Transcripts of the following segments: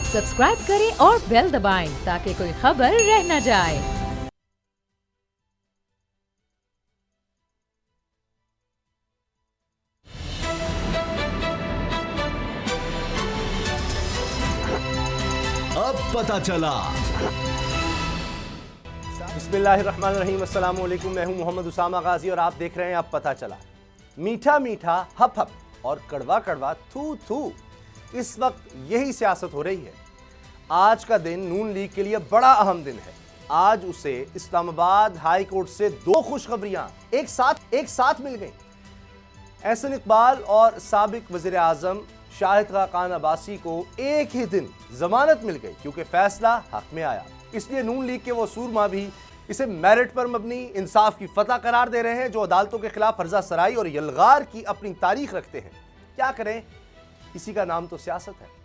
Subscribe करें और bell दबाएं ताकि कोई खबर रह न जाए। अब पता चला। बिस्मिल्लाहिर्रहमानिर्रहीम, अस्सलाम वालेकुम। मैं हूं मोहम्मद उसामा गाजी और आप देख रहे हैं अब पता चला। मीठा मीठा हप हप और कड़वा कड़वा थू थू, इस वक्त यही सियासत हो रही है। आज का दिन नून लीग के लिए बड़ा अहम दिन है। आज उसे इस्लामाबाद हाई कोर्ट से दो खुशखबरियां एक साथ मिल गई। एहसन इकबाल और साबिक वजीर आजम शाहिद खाकान अब्बासी को एक ही दिन जमानत मिल गई क्योंकि फैसला हक में आया। इसलिए नून लीग के वो सूरमा भी इसे मेरिट पर मबनी इंसाफ की फतह करार दे रहे हैं, जो अदालतों के खिलाफ फर्जा सराई और यलगार की अपनी तारीख रखते हैं। क्या करें, इसी का नाम तो सियासत है।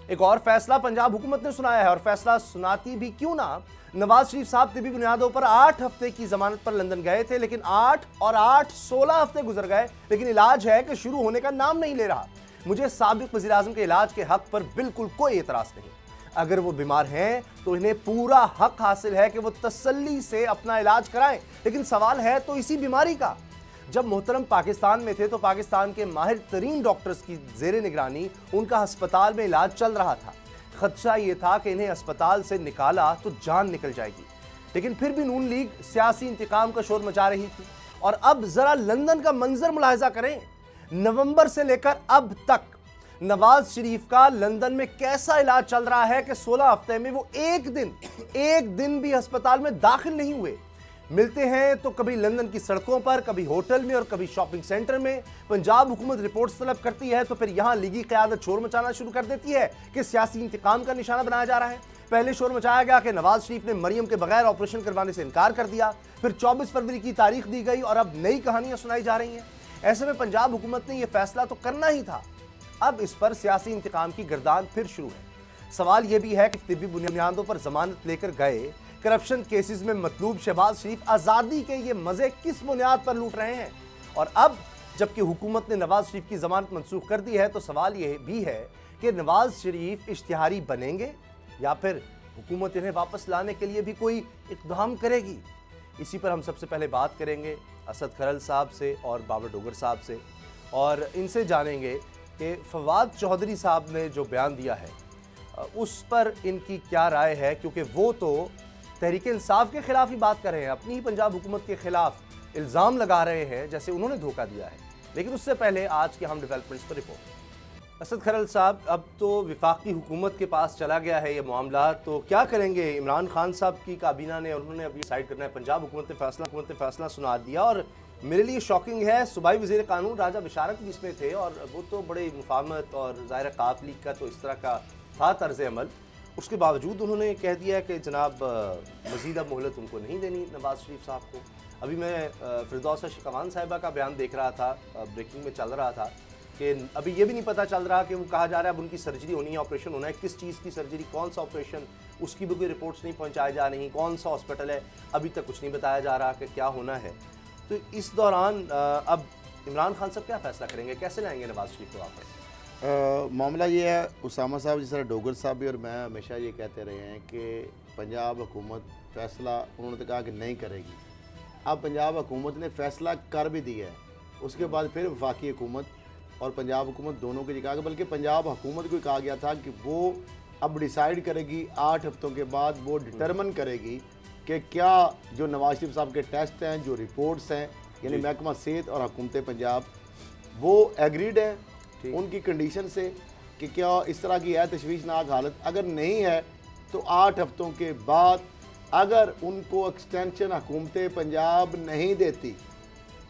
एक और फैसला पंजाब हुकूमत ने सुनाया है, और फैसला सुनाती भी क्यों ना। नवाज शरीफ साहब तिबी बुनियादों पर 8 हफ्ते की जमानत पर लंदन गए थे, लेकिन 8 और 8 16 हफ्ते गुजर गए, लेकिन इलाज है कि शुरू होने का नाम नहीं ले रहा। मुझे साबिक वज़ीर आज़म के इलाज के हक पर बिल्कुल कोई एतराज नहीं। अगर वो बीमार हैं तो इन्हें पूरा हक हासिल है कि वो तसल्ली से अपना इलाज कराएं, लेकिन सवाल है तो इसी बीमारी का। जब मोहतरम पाकिस्तान में थे तो पाकिस्तान के माहिर तरीन डॉक्टर्स की जेर निगरानी उनका अस्पताल में इलाज चल रहा था। खदशा ये था कि इन्हें अस्पताल से निकाला तो जान निकल जाएगी, लेकिन फिर भी नून लीग सियासी इंतकाम का शोर मचा रही थी। और अब जरा लंदन का मंजर मुलाहिजा करें। नवंबर से लेकर अब तक नवाज शरीफ का लंदन में कैसा इलाज चल रहा है कि 16 हफ्ते में वो एक दिन भी अस्पताल में दाखिल नहीं हुए। मिलते हैं तो कभी लंदन की सड़कों पर, कभी होटल में और कभी शॉपिंग सेंटर में। पंजाब हुकूमत रिपोर्ट्स तलब करती है तो फिर यहां लीगी क़यादत शोर मचाना शुरू कर देती है कि सियासी इंतकाम का निशाना बनाया जा रहा है। पहले शोर मचाया गया कि नवाज शरीफ ने मरियम के बगैर ऑपरेशन करवाने से इनकार कर दिया, फिर 24 फरवरी की तारीख दी गई और अब नई कहानियां सुनाई जा रही हैं। ऐसे में पंजाब हुकूमत ने यह फैसला तो करना ही था। अब इस पर सियासी इंतकाम की गर्दान फिर शुरू है। सवाल यह भी है कि तिब्बी बुनियादों पर जमानत लेकर गए करप्शन केसेस में मतलूब शहबाज शरीफ आज़ादी के ये मजे किस बुनियाद पर लूट रहे हैं। और अब जबकि हुकूमत ने नवाज शरीफ की जमानत मनसूख कर दी है तो सवाल यह भी है कि नवाज शरीफ इश्तिहारी बनेंगे या फिर हुकूमत इन्हें वापस लाने के लिए भी कोई इक़दाम करेगी। इसी पर हम सबसे पहले बात करेंगे असद खरल साहब से और बाबर डोगर साहब से, और इनसे जानेंगे कि फवाद चौधरी साहब ने जो बयान दिया है उस पर इनकी क्या राय है, क्योंकि वो तो तहरीक इंसाफ के खिलाफ ही बात कर रहे हैं, अपनी ही पंजाब हुकूमत के खिलाफ इल्ज़ाम लगा रहे हैं जैसे उन्होंने धोखा दिया है। लेकिन उससे पहले आज के हम डेवलपमेंट्स पर रिपोर्ट। असद खरल साहब, अब तो विफाकी हुकूमत के पास चला गया है ये मामला, तो क्या करेंगे? इमरान खान साहब की काबीना ने, उन्होंने अभी साइड करना है। पंजाब हुकूमत ने फैसला सुना दिया और मेरे लिए शॉकिंग है। सूबाई वज़ीर कानून राजा बिशारत भी इसमें थे और वो तो बड़े मुफाहमत और ज़ाहिर काफ लीग का तो इस तरह का था तर्ज अमल। उसके बावजूद उन्होंने कह दिया कि जनाब मज़ीद अब मोहलत उनको नहीं देनी नवाज शरीफ साहब को। अभी मैं फिरदौसा शिकवान साहिबा का बयान देख रहा था, ब्रेकिंग में चल रहा था कि अभी ये भी नहीं पता चल रहा कि वो कहा जा रहा है अब उनकी सर्जरी होनी है, ऑपरेशन होना है। किस चीज़ की सर्जरी, कौन सा ऑपरेशन, उसकी भी कोई रिपोर्ट्स नहीं पहुंचाई जा रही। कौन सा हॉस्पिटल है, अभी तक कुछ नहीं बताया जा रहा कि क्या होना है। तो इस दौरान अब इमरान खान साहब क्या फैसला करेंगे, कैसे लाएंगे नवाज शरीफ को वापस? मामला ये है, उसामा साहब जिस तरह डोगर साहब भी और मैं हमेशा ये कहते रहे हैं कि पंजाब हुकूमत फ़ैसला उन्होंने तो कहा कि नहीं करेगी। अब पंजाब हुकूमत ने फ़ैसला कर भी दिया है, उसके बाद फिर वफाकी हुकूमत और पंजाब हुकूमत दोनों को कहा, बल्कि पंजाब हुकूमत को कहा गया था कि वो अब डिसाइड करेगी 8 हफ्तों के बाद, वो डिटरमिन करेगी कि क्या जो नवाज शरीफ साहब के टेस्ट हैं, जो रिपोर्ट्स हैं, यानी महकमा सेहत और हुकूमत पंजाब वो एग्रीड है उनकी कंडीशन से कि क्या इस तरह की है तशवीशनाक हालत। अगर नहीं है तो 8 हफ्तों के बाद अगर उनको एक्सटेंशन हुकूमत पंजाब नहीं देती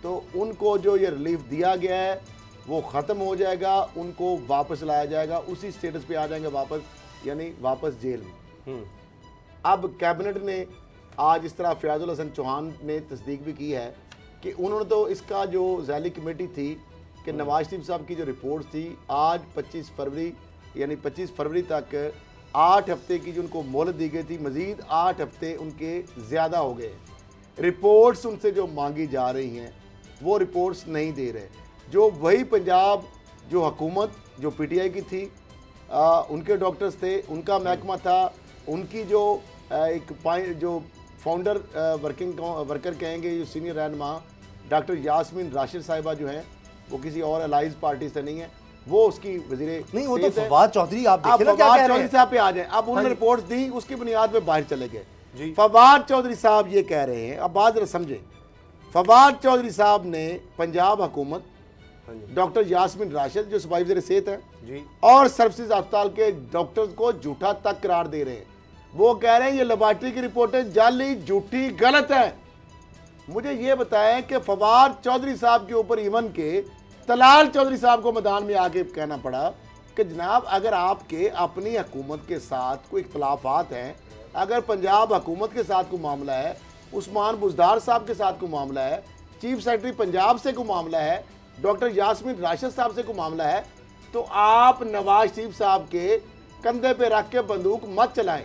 तो उनको जो ये रिलीफ दिया गया है वो ख़त्म हो जाएगा, उनको वापस लाया जाएगा, उसी स्टेटस पे आ जाएंगे वापस, यानी वापस जेल में। अब कैबिनेट ने आज इस तरह फयाजुल हसन चौहान ने तस्दीक भी की है कि उन्होंने तो इसका जो ज़ैली कमेटी थी कि नवाज शरीफ साहब की जो रिपोर्ट थी आज 25 फरवरी यानी 25 फरवरी तक 8 हफ्ते की जो उनको मोहलत दी गई थी, मज़ीद 8 हफ्ते उनके ज़्यादा हो गए। रिपोर्ट्स उनसे जो मांगी जा रही हैं वो रिपोर्ट्स नहीं दे रहे। जो वही पंजाब जो हुकूमत जो पीटीआई की थी उनके डॉक्टर्स थे, उनका महकमा था, उनकी जो जो फाउंडर वर्कर कहेंगे, जो सीनियर रहनुमा डॉक्टर यास्मीन राशिद साहिबा जो हैं, वो किसी और अलाइज पार्टी से नहीं है, वो उसकी वजीरे नहीं, वो तो फवाद चौधरी, आप देखिए ना क्या कह रहे चौधरी हैं। साहब पे आ जाए। अब उन्होंने रिपोर्ट दी, उसकी बुनियाद पे बाहर चले गए। फवाद चौधरी साहब ये कह रहे हैं, अब बात जरा समझे, फवाद चौधरी साहब ने पंजाब हुकूमत, डॉक्टर यास्मीन राशिद जो सुपरवाइजर सेहत है और सर्विसेज अस्पताल के डॉक्टर्स को झूठा तक करार दे रहे हैं। वो कह रहे हैं ये लेबॉर्ट्री की रिपोर्टें जाली, झूठी, गलत है। मुझे ये बताएं कि फवाद चौधरी साहब के ऊपर इवन के तलाल चौधरी साहब को मैदान में आके कहना पड़ा कि जनाब अगर आपके अपनी हुकूमत के साथ कोई इख्तलाफात हैं, अगर पंजाब हुकूमत के साथ कोई मामला है, उस्मान बुज़दार साहब के साथ कोई मामला है, चीफ सेक्रेटरी पंजाब से कोई मामला है, डॉक्टर यास्मीन राशिद साहब से कोई मामला है, तो आप नवाज शरीफ साहब के कंधे पे रख के बंदूक मत चलाएं।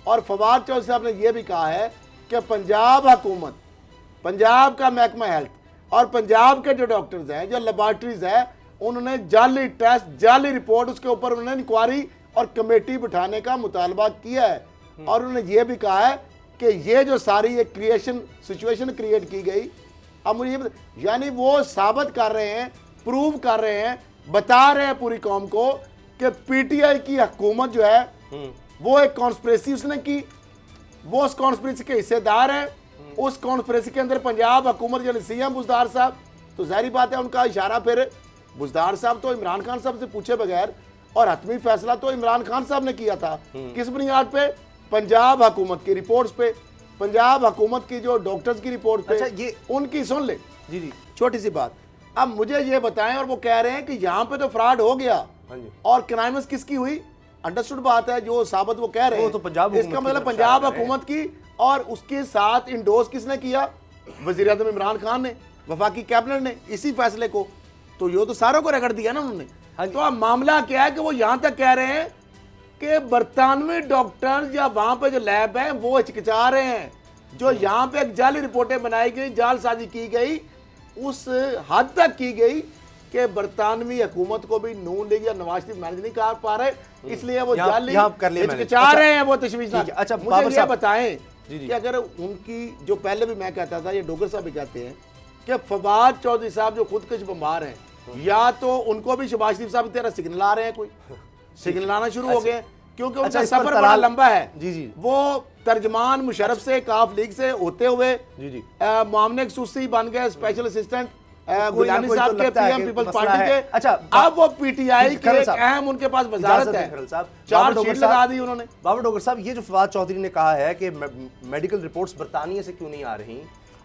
और फवाद चौधरी साहब ने यह भी कहा है कि पंजाब हुकूमत, पंजाब का महकमा हेल्थ और पंजाब के जो डॉक्टर्स हैं, जो लेबॉर्ट्रीज है, उन्होंने जाली टेस्ट, जाली रिपोर्ट, उसके ऊपर उन्होंने इंक्वायरी और कमेटी बिठाने का मुतालबा किया है। और उन्होंने ये भी कहा है कि ये जो सारी एक सिचुएशन क्रिएट की गई, अब मुझे यानी वो साबित कर रहे हैं, प्रूव कर रहे हैं, बता रहे हैं पूरी कौम को कि पीटीआई की हुकूमत जो है वो एक कॉन्स्पिरेसी उसने की, वो उस कॉन्स्पिरेसी के हिस्सेदार हैं। उस कॉन्फ्रेंस के अंदर पंजाब हुकूमत यानी सीएम बुज़दार साहब, तो जाहिर बात है उनका इशारा फिर बुज़दार साहब तो इमरान खान साहब से पूछे बगैर, और हतमी फैसला तो इमरान खान साहब ने किया था। किस बुनियाद पे? पंजाब हुकूमत की रिपोर्ट्स पे, पंजाब हुकूमत की जो डॉक्टर्स की रिपोर्ट पे। अच्छा, ये उनकी सुन ले जी छोटी सी बात। अब मुझे ये बताएं, और वो कह रहे हैं कि यहाँ पे तो फ्रॉड हो गया और क्राइम्स किसकी हुई? अंडरस्टूड बात है, जो साबित वो कह रहे हैं, तो पंजाब इसका मतलब पंजाब हुकूमत की, और उसके साथ इंडोर्स किसने किया? वजीर आज़म इमरान खान ने, वफाकी कैबिनेट ने इसी फैसले को। तो ये तो सारों को रगड़ दिया ना उन्होंने। तो अब मामला क्या है कि वो यहां तक कह रहे हैं कि बरतानवी डॉक्टर या वहां पे जो लैब है वो हिचकिचा रहे हैं, जो यहां पे एक जाली रिपोर्टें बनाई गई, जालसाजी की गई, उस हद तक की गई कि बरतानवी हुकूमत को भी नून लीग या नवाज शरीफ मैनेज नहीं कर पा रहे, इसलिए वो जाली हिचकिचा रहे हैं, वो तशवीश। अच्छा, मुझे ये बताएं कि अगर उनकी, जो पहले भी मैं कहता था, ये डोगर साहब भी कहते हैं कि फवाद चौधरी साहब जो खुदकश बमबार हैं, या तो उनको भी शहबाज शरीफ साहब की तरह सिग्नल आ रहे हैं, कोई सिग्नल आना शुरू हो गए, क्योंकि उनका सफर बड़ा लंबा है। जी। वो तर्जमान मुशर्रफ से, काफ लीग से होते हुए मामले खसूसी बन गए, स्पेशल असिस्टेंट गुलानी साहब के पीएम पीपल्स पार्टी के। अच्छा, अब वो पीटीआई के एक अहम उनके पास वजारत है, चार्जशीट लगा दी उन्होंने। बाबर डोगर साहब, ये जो फवाद चौधरी ने कहा है कि मेडिकल रिपोर्ट्स बरतानिया से क्यों नहीं आ रही,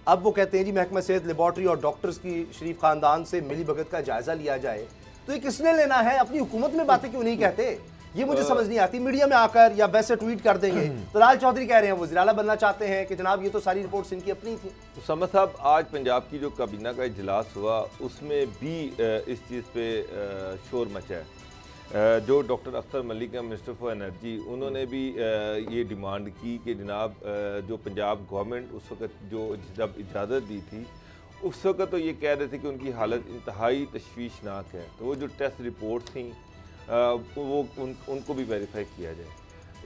अब वो कहते हैं जी महकमा सेहत, लेबॉर्ट्री और डॉक्टर्स की शरीफ खानदान से मिली भगत का जायजा लिया जाए, तो ये किसने लेना है? अपनी हुकूमत में बातें क्यों नहीं कहते? ये मुझे समझ नहीं आती। मीडिया में आकर या वैसे ट्वीट कर देंगे। तो लाल चौधरी कह रहे हैं वज़ीर आला बनना चाहते हैं कि जनाब ये तो सारी रिपोर्ट्स इनकी अपनी थी। तो समझ साहब, आज पंजाब की जो काबीना का इजलास हुआ उसमें भी इस चीज़ पे शोर मचा है। जो डॉक्टर अख्तर मलिक हैं, मिनिस्टर फॉर एनर्जी, उन्होंने भी ये डिमांड की कि जनाब जो पंजाब गवर्नमेंट उस वक्त जो जब इजाज़त दी थी, उस वक्त तो ये कह रहे थे कि उनकी हालत इंतहाई तशवीशनाक है, तो वो जो टेस्ट रिपोर्ट थी वो उनको भी वेरीफाई किया जाए।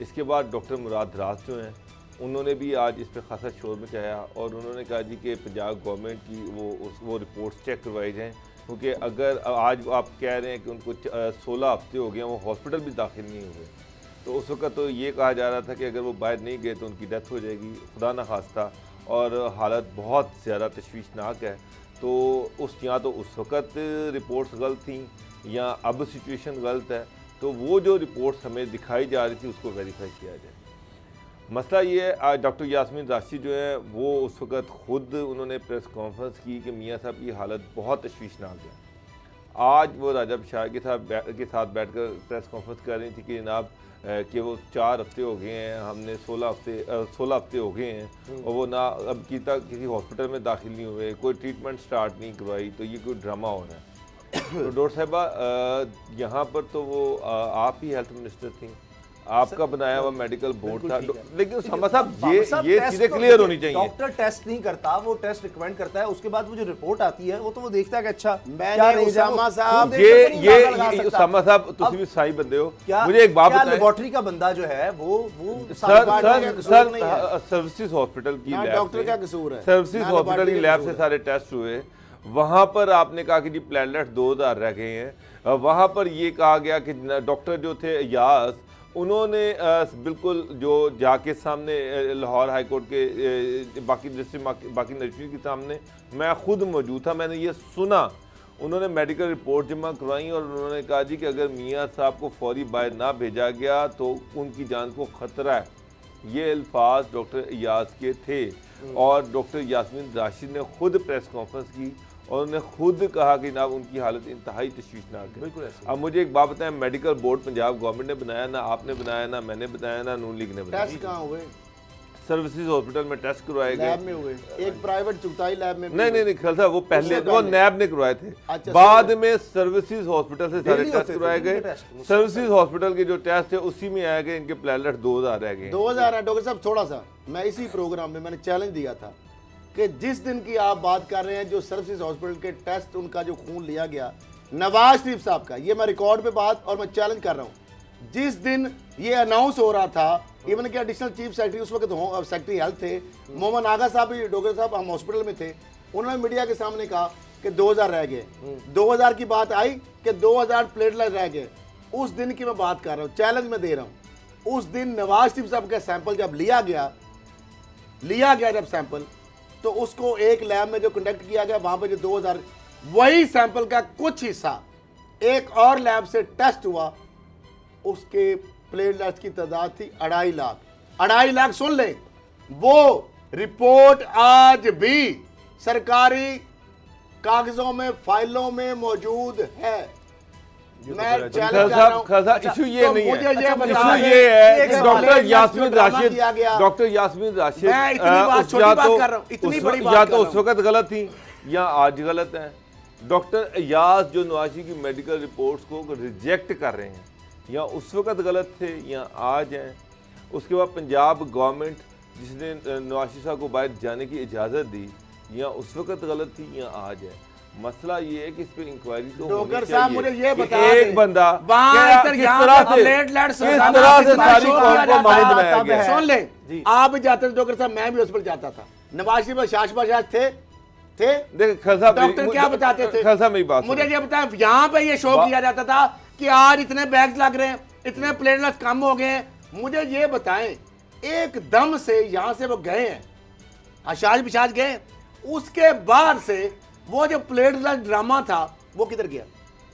इसके बाद डॉक्टर मुराद राज जो हैं, उन्होंने भी आज इस पर खासा शोर मचाया और उन्होंने कहा जी कि पंजाब गवर्नमेंट की वो रिपोर्ट्स चेक करवाई जाएँ, क्योंकि अगर आज आप कह रहे हैं कि उनको 16 हफ्ते हो गए, वो हॉस्पिटल भी दाखिल नहीं हुए, तो उस वक्त तो ये कहा जा रहा था कि अगर वो बाहर नहीं गए तो उनकी डेथ हो जाएगी, खुदा न खास्ता, और हालत बहुत ज़्यादा तशवीशनाक है। तो या तो उस वक्त रिपोर्ट्स गलत थी या अब सिचुएशन गलत है, तो वो जो रिपोर्ट्स हमें दिखाई जा रही थी उसको वेरीफाई किया जाए। मसला ये है, आज डॉक्टर यास्मीन राशिद जो है वो उस वक्त ख़ुद उन्होंने प्रेस कॉन्फ्रेंस की कि मियाँ साहब की हालत बहुत तशवीशनाक है। आज वो राजा शाह के साथ बैठकर प्रेस कॉन्फ्रेंस कर रही थी कि जनाब कि वो 4 हफ्ते हो गए हैं, हमने 16 हफ्ते हो गए हैं और वो ना अब किसी हॉस्पिटल में दाखिल नहीं हुए, कोई ट्रीटमेंट स्टार्ट नहीं करवाई, तो ये कोई ड्रामा हो रहा है। तो डॉक्टर साहिबा, यहाँ पर तो वो आप ही हेल्थ मिनिस्टर थी, आपका बनाया हुआ मेडिकल बोर्ड था, ठीक है। लेकिन उसामा साहब साहब, ये टेस्ट चीजें तो क्लियर देखिए, होनी चाहिए। डॉक्टर टेस्ट नहीं करता, वो टेस्ट रिकमेंड करता है, उसके बाद वो जो रिपोर्ट आती है वो तो वो देखता है कि अच्छा मैंने क्या range है, उसामा वो साहब, देख कर नहीं अंदाजा लगा ये सकता। उसामा साहब तुम अब भी सही बंदे हो, क्या मुझे एक बात क्या बताएं लेबोरेटरी का बंदा जो है वो सर्विसेज हॉस्पिटल की ना लैब डॉक्टर से- का कसूर है, सर्विसेज ना हॉस्पिटल लेबोरेटरी की का लैब कसूर से है। सारे टेस्ट हुए, वहां पर आपने कहा कि जी प्लेटलेट 2000 रह गए हैं, वहां पर ये कहा गया कि डॉक्टर जो थे यास, उन्होंने बिल्कुल जो जाके सामने लाहौर हाई कोर्ट के बाकी डिस्ट्रिक्ट बाकी मजिस्ट्रेट के सामने मैं खुद मौजूद था, मैंने ये सुना, उन्होंने मेडिकल रिपोर्ट जमा करवाई और उन्होंने कहा जी कि अगर मियाँ साहब को फौरी बाहर ना भेजा गया तो उनकी जान को ख़तरा है। ये अल्फाज डॉक्टर यास के थे और डॉक्टर यास्मीन राशिद ने खुद प्रेस कॉन्फ्रेंस की और उन्होंने खुद कहा कि ना उनकी हालत इंतहाई तशवीशनाक है। बिल्कुल ऐसे। अब मुझे एक बात बताएं, मेडिकल बोर्ड पंजाब गवर्नमेंट ने बनाया, ना आपने बनाया, ना मैंने बनाया, ना नून लीग ने बनाया। टेस्ट कहाँ हुए? सर्विसेज हॉस्पिटल में टेस्ट करवाए लैब गए। में हुए, एक प्राइवेट चुगताई लैब में भी नहीं हुए। नहीं ख्याल था वो पहले उससे वो पहले। नैब ने करवाए थे, अच्छा, बाद सही में सर्विसेज हॉस्पिटल से सारे डेली टेस्ट होते थे, करवाए डेली गए। टेस्ट, मुझसे सर्विसेज हॉस्पिटल के जो टेस्ट थे उसी में आया गए, इनके प्लेटलेट 2000 रह गए। 2000 है डॉक्टर साहब। थोड़ा सा मैं इसी प्रोग्राम में मैंने चैलेंज दिया था कि जिस दिन की आप बात कर रहे हैं जो सर्विसेज हॉस्पिटल के टेस्ट उनका जो खून लिया गया नवाज शरीफ साहब का, ये मैं रिकॉर्ड पे बात और मैं चैलेंज कर रहा हूँ, जिस दिन ये अनाउंस हो रहा था, इवन के एडिशनल चीफ सेक्रेटरी उस वक्त सेक्रेटरी हेल्थ थे मोहम्मद आगा साहब भी, डॉक्टर साहब हम हॉस्पिटल में थे, उन्होंने मीडिया के सामने कहा कि 2000 रह गए। 2000 की बात आई कि 2000 प्लेटलेट रह गए। उस दिन की मैं बात कर रहा हूँ, चैलेंज में दे रहा हूँ। उस दिन नवाज शरीफ साहब का सैंपल जब लिया गया जब सैंपल, तो उसको एक लैब में जो कंडक्ट किया गया वहां पे जो 2000, वही सैंपल का कुछ हिस्सा एक और लैब से टेस्ट हुआ, उसके प्लेटलेट्स की तादाद थी 2.5 लाख। 2.5 लाख सुन ले, वो रिपोर्ट आज भी सरकारी कागजों में फाइलों में मौजूद है। मैं चैलेंज कर रहा हूं। इशू ये तो नहीं मुझे है, ये इशू बता ये दें, है एक कि सवाल डॉक्टर है, यास्मीन ड्रामा राशिद, किया गया। डॉक्टर यास्मीन राशिद मैं इतनी बात छोटी बात कर रहा हूं, इतनी बड़ी बात या कर तो रहा उस हूं। वक्त गलत थी या आज गलत है। डॉक्टर यास जो नवाशी की मेडिकल रिपोर्ट्स को रिजेक्ट कर रहे हैं, या उस वक्त गलत थे या आज हैं। उसके बाद पंजाब गवर्नमेंट जिसने नवाशी साहब को बाहर जाने की इजाज़त दी, या उस वक्त गलत थी या आज है। मसला ये है कि इस पे इंक्वायरी तो डॉक्टर होनी साहब चाहिए मुझे ये कि बता एक दें, बंदा वहाँ किस इधर यहाँ तरह पे से प्लेटलेट किस सरकार तरह से में सारी शो कौम किया को जाता माहिर है, बनाया तब गया है। है। सुन ले, जी। आप भी जाते थे डॉक्टर साहब, मैं भी हॉस्पिटल जाता था। नवाज शरीफ और शाश बजाज थे देख खालसा डॉक्टर क्या बताते थे? खालसा मेरी बात मुझे सुनो। ये बताया, यहाँ पे ये शो किया जाता था कि आज इतने बैग्स लग रहे हैं, इतने प्लेटलेट्स कम हो गए हैं। मुझे ये बताएं, एकदम से यहाँ से वो गए हैं, आशाज बिशाज गए, उसके बाद से वो जो प्लेटलेट ड्रामा था वो किधर गया?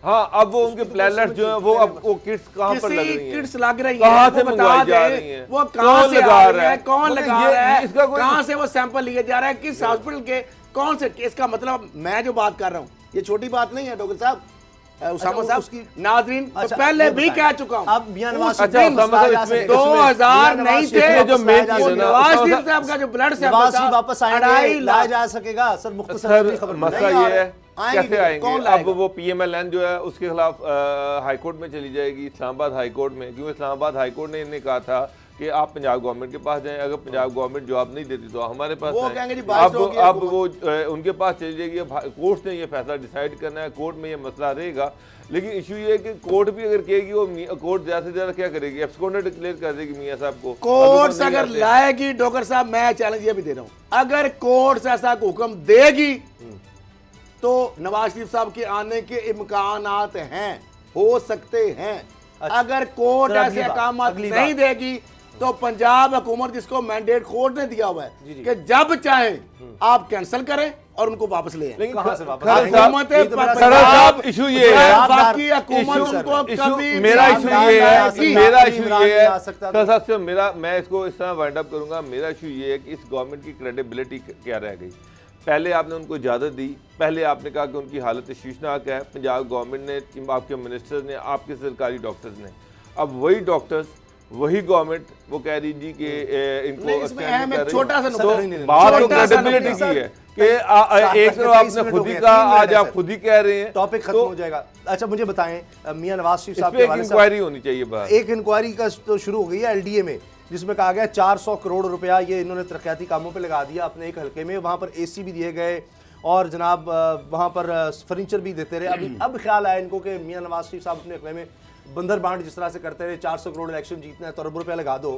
हाँ, अब वो उनके प्लेटलेट्स जो है वो अब वो किट्स कहाँ पर लग किसी रही हैं, किट्स लग रही कहाँ है, से वो बता मंगवाई जा दे, रही हैं, वो कहाँ कौन से लगा आ रहा रही है, है, कौन मतलब लगा ये- रहा है, इसका कोई- कहाँ से वो सैंपल लिए जा रहा है, किस हॉस्पिटल के, कौन से, इसका मतलब मैं जो बात कर रहा हूँ ये छोटी बात नहीं है डॉक्टर साहब, उसामा अच्छा, साहब उसकी- नाजरीन अच्छा, पहले ये भी बताएं। कह चुका हूँ। अब मियां नवाज उस शरीफ अच्छा, दिन उसामा साहब, इसमें- 2000 नहीं थे, इसमें जो मेन चीज वो है ना, नवाज उसामा शरीफ साहब का जो ब्लड सैंपल नवाज था, शरीफ वापस आएंगे, 2.5 लाया लाख। जा सकेगा सर? मुख्तसर सर खबर मसला नहीं आ ये रहे। है आएंगे, कैसे आएंगे? कौन अब लाएगा? वो PMLN जो है उसके खिलाफ हाई कोर्ट में चली जाएगी, इस्लामाबाद हाई कोर्ट में, क्योंकि इस्लामाबाद हाई कोर्ट ने इन्हें कहा था कि आप पंजाब गवर्नमेंट के पास जाएं, अगर पंजाब गवर्नमेंट जवाब नहीं देती तो हमारे पास वो आएं। कहेंगे जी बारिश होगी, अब आपको- वो उनके पास चली जाएगी। अब कोर्ट ने ये फैसला डिसाइड करना है, कोर्ट में ये मसला रहेगा। लेकिन इशू ये है कि कोर्ट भी अगर कहेगी, वो कोर्ट ज्यादा से ज्यादा क्या करेगी, एब्सकॉन्डेड डिक्लेयर कर देगी मियां साहब को। कोर्ट से अभी वो अगर नहीं लाएगी, डॉक्टर साहब मैं चैलेंज ये भी दे रहा हूं, अगर कोर्ट से ऐसा हुक्म देगी तो नवाज शरीफ साहब के आने के इम्कानात हैं, हो सकते हैं। अच्छा। अगर कोर्ट सर, अगली ऐसे बात, अहकाम अगली नहीं बात। देगी तो पंजाब हुकूमत, जिसको मैंडेट कोर्ट ने दिया हुआ है जी, जी। कि जब चाहे आप कैंसिल करें और उनको वापस ले आएं। लेकिन कहाँ से वापस खरल आएंगे? साहब- हुकूमत ये तो मेरा खरल पंजाब- साहब इशू ये है, शानदार- बाकी हुकूमत इशू- उनको इशू कभी मेरा इशू इम्कान ये ना है, देगी। मेरा इशू इमरान ये नहीं आ है, सकता खरल साहब से मेरा, मैं इसको इस तरह वाइंड अप करूंगा। मेरा इशू ये है कि इस गवर्नमेंट की क्रेडिबिलिटी क्या रह गई। पहले आपने उनको इजाज़त दी, पहले आपने कहा कि उनकी हालत तशवीशनाक है, पंजाब गवर्नमेंट ने, आपके मिनिस्टर्स ने, आपके सरकारी डॉक्टर्स ने। अब वही डॉक्टर्स वही गवर्नमेंट वो कह रही जी कि इनको नहीं, इसमें extend अहम कर एक रही। छोटा सा तो नुकता नहीं, बात तो छोटा सा क्रेडिबिलिटी नुकता की है कि एक तरफ आपने खुद ही कहा, आज आप खुद ही कह रहे हैं, टॉपिक खत्म हो जाएगा। अच्छा मुझे बताएं, मियां नवाज शरीफ इस साहब पे के एक हवाले से इंक्वायरी होनी चाहिए बाहर। एक इंक्वायरी का तो शुरू हो गई है एलडीए में, जिसमें कहा गया 400 करोड़ रुपया ये इन्होंने तरक्याती कामों पे लगा दिया अपने एक हलके में, वहां पर एसी भी दिए गए और जनाब वहां पर फर्नीचर भी देते रहे। अभी अब ख्याल आया इनको कि मियां नवाज शरीफ साहब अपने हलके में बंदर बांट जिस तरह से करते रहे, 400 करोड़ इलेक्शन जीतना है तो अरब रुपया लगा दो,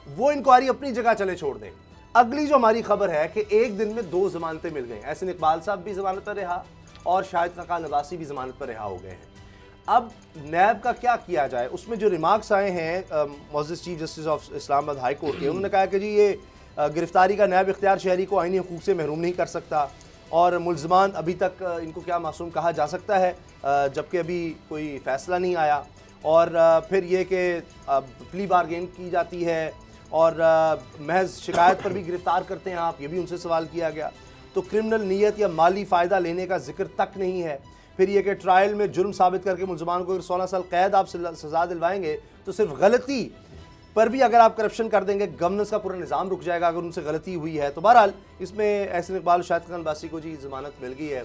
वो इंक्वायरी अपनी जगह चले छोड़ दें। अगली जो हमारी खबर है कि एक दिन में 2 जमानतें मिल गई, एहसन इकबाल साहब भी जमानत पर रहा और शाहिद खान अब्बासी भी जमानत पर रहा हो गए हैं। अब नैब का क्या किया जाए, उसमें जो रिमार्क्स आए हैं मोअज़्ज़िज़ chief justice of Islamabad high court के, उन्होंने कहा कि जी ये गिरफ्तारी का नैब इख्तियार शहरी को आईनी हकूक़ से महरूम नहीं कर सकता और मुल्ज़मान अभी तक इनको क्या मासूम कहा जा सकता है जबकि अभी कोई फ़ैसला नहीं आया। और फिर ये कि प्ली बारगेन की जाती है और महज शिकायत पर भी गिरफ्तार करते हैं आप, ये भी उनसे सवाल किया गया। तो क्रिमिनल नीयत या माली फ़ायदा लेने का जिक्र तक नहीं है। फिर ये कि ट्रायल में जुर्म साबित करके मुल्ज़मान को अगर 16 साल कैद आप सज़ा दिलवाएंगे तो सिर्फ गलती पर भी अगर आप करप्शन कर देंगे गवर्नेंस का पूरा निज़ाम रुक जाएगा अगर उनसे गलती हुई है। तो बहरहाल इसमें एहसन इकबाल शाहिद खान अब्बासी को जी ज़मानत मिल गई है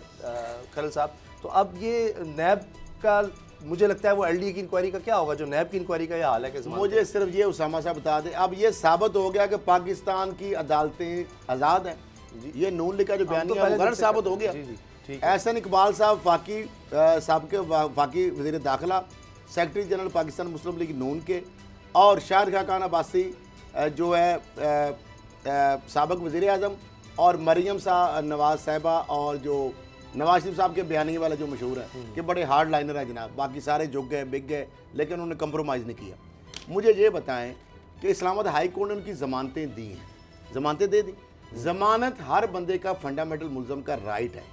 खरल साहब। तो अब ये नैब का मुझे लगता है वो एलडीए की इंक्वायरी का क्या होगा, जो नैब की इंक्वायरी का ये हाल है कि मुझे सिर्फ ये उसामा साहब बता दें, अब ये साबित हो गया कि पाकिस्तान की अदालतें आज़ाद हैं। ये नून लीग का जो बयान है वो गलत साबित हो गया। एहसन इकबाल साहब फाकी साहब के फाकी वज़ीर दाखिला, सेक्रेटरी जनरल पाकिस्तान मुस्लिम लीग नून के, और शाहिद खान अब्बासी जो है साबिक वज़ीर आज़म, और मरियम नवाज साहिबा, और जो नवाज शरीफ साहब के बयानी वाला जो मशहूर है कि बड़े हार्ड लाइनर है जनाब, बाकी सारे झुक गए बिक गए लेकिन उन्होंने कंप्रोमाइज़ नहीं किया। मुझे ये बताएं कि इस्लामाबाद हाई कोर्ट ने उनकी ज़मानतें दी हैं, ज़मानतें दे दी। ज़मानत हर बंदे का फंडामेंटल मुल्ज़म का राइट है।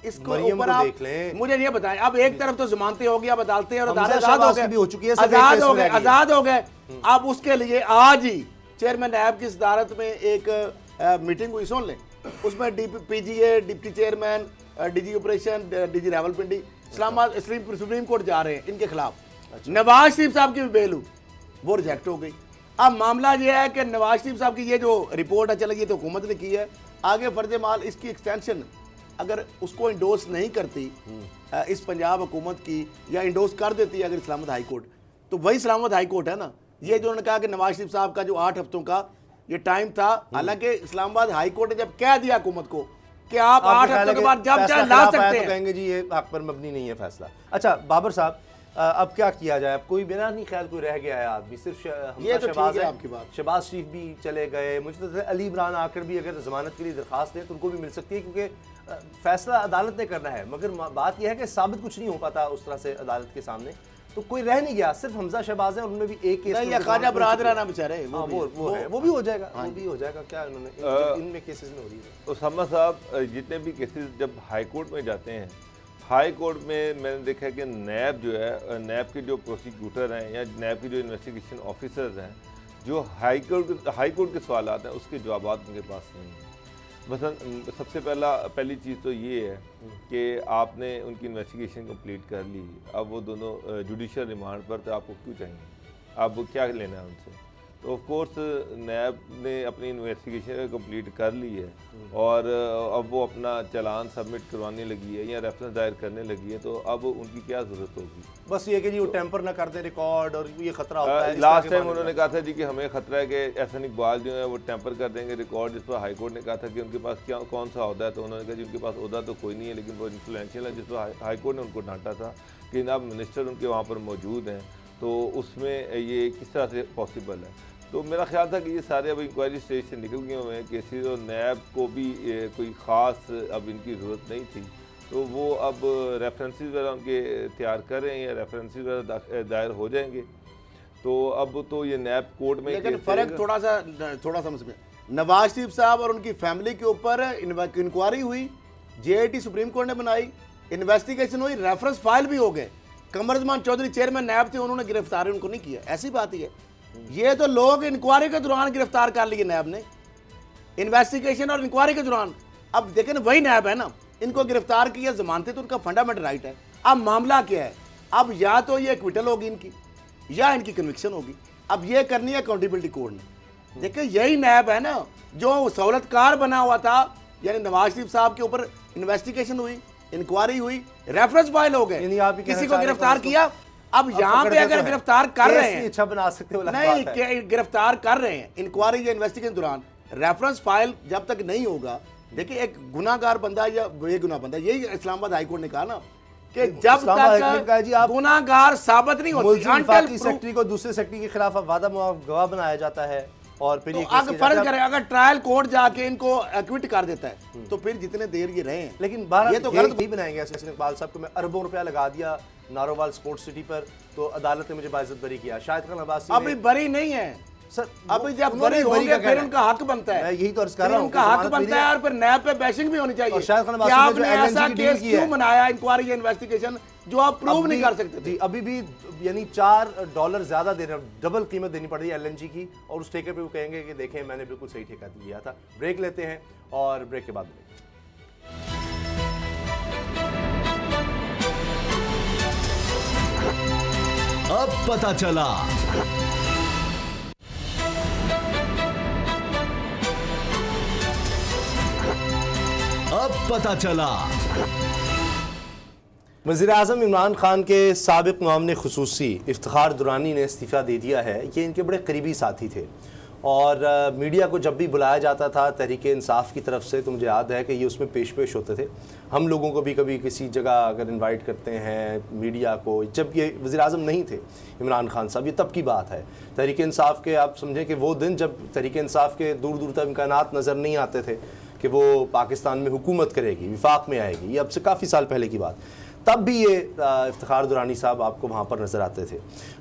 इसको ऊपर आप देख लें। मुझे ये बताएं, अब एक तरफ तो ज़मानतें हो गई, अब अदालतें और हमजा अदालत शहबाज की भी हो चुकी है, सिर्फ एक आज़ाद केस हो में गए, रह गई है। आज़ाद हो गए। अब उसके लिए आज ही चेयरमैन नैब की सदारत में एक मीटिंग हुई, सुन लें, उसमें PGA deputy chairman, DG operation, DG Rawalpindi Islamabad supreme court जा रहे हैं इनके खिलाफ। नवाज शरीफ साहब की भी बेल हुई, वो रिजेक्ट हो गई। अब मामला ये है कि नवाज शरीफ साहब की ये जो रिपोर्ट है चल गई तो हुकूमत ने की है, आगे फर्ज माल इसकी एक्सटेंशन अगर उसको इंडोर्स नहीं करती इस पंजाब हुकूमत की, या इंडोर्स कर देती है अगर इस्लामाबाद हाई कोर्ट, तो वही इस्लामाबाद हाई कोर्ट है ना। ये जो उन्होंने कहा कि नवाज शरीफ साहब का जो 8 हफ्तों का ये टाइम था, हालांकि इस्लामाबाद हाई कोर्ट ने जब कह दिया हुकूमत को कि आप 8 हफ्तों के बाद जब चाहे ला सकते हैं, तो कहेंगे जी ये हक पर मबनी नहीं है फैसला। अच्छा बाबर साहब, अब क्या किया जाए, अब कोई बिना नहीं ख्याल कोई रह गया है आदमी, सिर्फ ये तो शहबाज ठीक है है, आपकी बात। शहबाज शरीफ भी चले गए, मुझे तो अली इमरान आकर भी अगर जमानत के लिए दरखास्त दें तो उनको भी मिल सकती है क्योंकि फैसला अदालत ने करना है। मगर बात यह है कि साबित कुछ नहीं हो पाता उस तरह से अदालत के सामने, तो कोई रह नहीं गया, सिर्फ हमजा शहबाज है, उनमें भी एक केस नहीं, या ख्वाजा बरादरा ना बेचारे, वो है, वो भी हो जाएगा, वो भी हो जाएगा। क्या उन्होंने इनमें केसेस में हो रही है उसामा साहब, जितने भी केसेस जब हाई कोर्ट में जाते हैं, हाई कोर्ट में मैंने देखा है कि नैब जो है, नैब के जो प्रोसिक्यूटर हैं या नैब के जो इन्वेस्टिगेशन ऑफिसर्स हैं, जो हाई कोर्ट के सवालात हैं उसके जवाब उनके पास नहीं हैं। मसलन सबसे पहली चीज़ तो ये है कि आपने उनकी इन्वेस्टिगेशन कंप्लीट कर ली, अब वो दोनों जुडिशल रिमांड पर, तो आपको क्यों चाहिए, आप क्या लेना है उनसे। तो ऑफ कोर्स नैब ने अपनी इन्वेस्टिगेशन कंप्लीट कर ली है और अब वो अपना चालान सबमिट करवाने लगी है या रेफरेंस दायर करने लगी है, तो अब उनकी क्या ज़रूरत होगी। बस ये कि जी वो टेम्पर ना कर दे रिकॉर्ड, और ये खतरा होता है। लास्ट टाइम उन्होंने कहा था जी कि हमें खतरा है कि एहसन इकबाल जो है वो टेम्पर कर देंगे रिकॉर्ड, जिस पर हाई कोर्ट ने कहा था कि उनके पास क्या कौन सा ओहदा है, तो उन्होंने कहा जी उनके पास ओहदा तो कोई नहीं है लेकिन वो इन्फ्लुएंशियल है, जिस पर हाई कोर्ट ने उनको डांटा था कि जनाब मिनिस्टर उनके वहाँ पर मौजूद हैं, तो उसमें ये किस तरह से पॉसिबल है। तो मेरा ख्याल था कि ये सारे अब इंक्वायरी स्टेज से निकल गए हुए हैं केसेस, और नैब को भी कोई ख़ास अब इनकी ज़रूरत नहीं थी, तो वो अब रेफरेंसेस वगैरह उनके तैयार कर रहे हैं या रेफरेंसेस वगैरह दायर हो जाएंगे, तो अब तो ये नैब कोर्ट में। लेकिन फ़र्क थोड़ा सा समझ में, नवाज शरीफ साहब और उनकी फैमिली के ऊपर इंक्वायरी हुई, JIT सुप्रीम कोर्ट ने बनाई, इन्वेस्टिगेशन हुई, रेफरेंस फाइल भी हो गए, कमरुज़्ज़मान चौधरी चेयरमैन नैब थे, उन्होंने गिरफ्तारी उनको नहीं किया, ऐसी बात ही है। ये तो लोग इंक्वायरी के दौरान गिरफ्तार कर लिए नैब ने, इन्वेस्टिगेशन और इंक्वायरी के दौरान। अब देखें वही नैब है ना, इनको गिरफ्तार किया, जमानतें तो उनका फंडामेंटल राइट है। अब मामला क्या है, अब या तो ये एक्विटल होगी इनकी या इनकी कन्विक्शन होगी। अब ये करनी है अकाउंटेबिलिटी कोड ने। देखिए यही नैब है ना जो सहूलतकार बना हुआ था, यानी नवाज शरीफ साहब के ऊपर इन्वेस्टिगेशन हुई, इंक्वायरी हुई, रेफरेंस फाइल हो यानी गए, आप ही कहना किसी को चाह रहे हैं गिरफ्तार तो किया। अब यहाँ पकड़ पे के अगर तो है। गिरफ्तार कर रहे केस हैं, नहीं अच्छा बना सकते वो अलग नहीं बात है। गिरफ्तार कर रहे हैं, इंक्वायरी या इन्वेस्टिगेशन दौरान रेफरेंस फाइल जब तक नहीं होगा, देखिए एक गुनाहगार बंदा या बेगुनाह बंदा, यही इस्लामाबाद हाई कोर्ट ने कहा ना कि जब इस्लामाबाद हाई कोर्ट ने कहा जी, तक आप गुनाहगार साबित नहीं होती, मुल्ज़िम until वफाकी proof- सेक्रेटरी को दूसरे सेक्रेटरी के खिलाफ वादा गवाह बनाया जाता है और फिर तो ये केस अगर किया फर्ज जाता है। करें अगर ट्रायल कोर्ट जाके इनको एक्विट कर देता है तो फिर जितने देर ये रहे हैं, लेकिन बारह ये तो गलत गलत नहीं बनाएंगे ऐसे इकबाल साहब को। मैं अरबों रुपया लगा दिया नारोवाल स्पोर्ट्स सिटी पर, तो अदालत ने मुझे बाइज्जत बरी किया। शाहिद खान अब्बासी अभी बरी नहीं है सर, अभी जब उन्होंने बरी होंगे का फिर कहना उनका हक बनता है। मैं यही तो अर्ज कर फिर रहा हूं उनका कि हक जमानत बनता मिली है है। और फिर नैब पे बैशिंग भी होनी चाहिए और शाहिद खान कि अब्बासी ने आपने जो LNG ऐसा की डील केस की क्यों है। बनाया, इंक्वायरी या इन्वेस्टिगेशन जो आप प्रूव नहीं कर सकते थे। अभी भी यानी $4 ज्यादा देना, डबल कीमत देनी पड़ रही है LNG की, और उस ठेके पे वो कहेंगे कि देखें मैंने बिल्कुल सही ठेका लिया था। ब्रेक लेते हैं और ब्रेक के बाद मिलेंगे। अब पता चला। अब पता चला। वज़ीर-ए-आज़म इमरान खान के साबिक़ मामले खुसूसी इफ्तिखार दुरानी ने इस्तीफ़ा दे दिया है। ये इनके बड़े करीबी साथी थे और मीडिया को जब भी बुलाया जाता था तहरीक इंसाफ की तरफ से, तो मुझे याद है कि ये उसमें पेश होते थे। हम लोगों को भी कभी किसी जगह अगर इनवाइट करते हैं मीडिया को, जब ये वज़ीर-ए-आज़म नहीं थे इमरान खान साहब, ये तब की बात है। तहरीक इंसाफ के आप समझें कि वो दिन जब तहरीक इंसाफ के दूर दूर तक इम्कानात नज़र नहीं आते थे कि वो पाकिस्तान में हुकूमत करेगी, विफाक में आएगी, ये अब से काफ़ी साल पहले की बात, तब भी ये इफ्तिखार दुरानी साहब आपको वहाँ पर नज़र आते थे।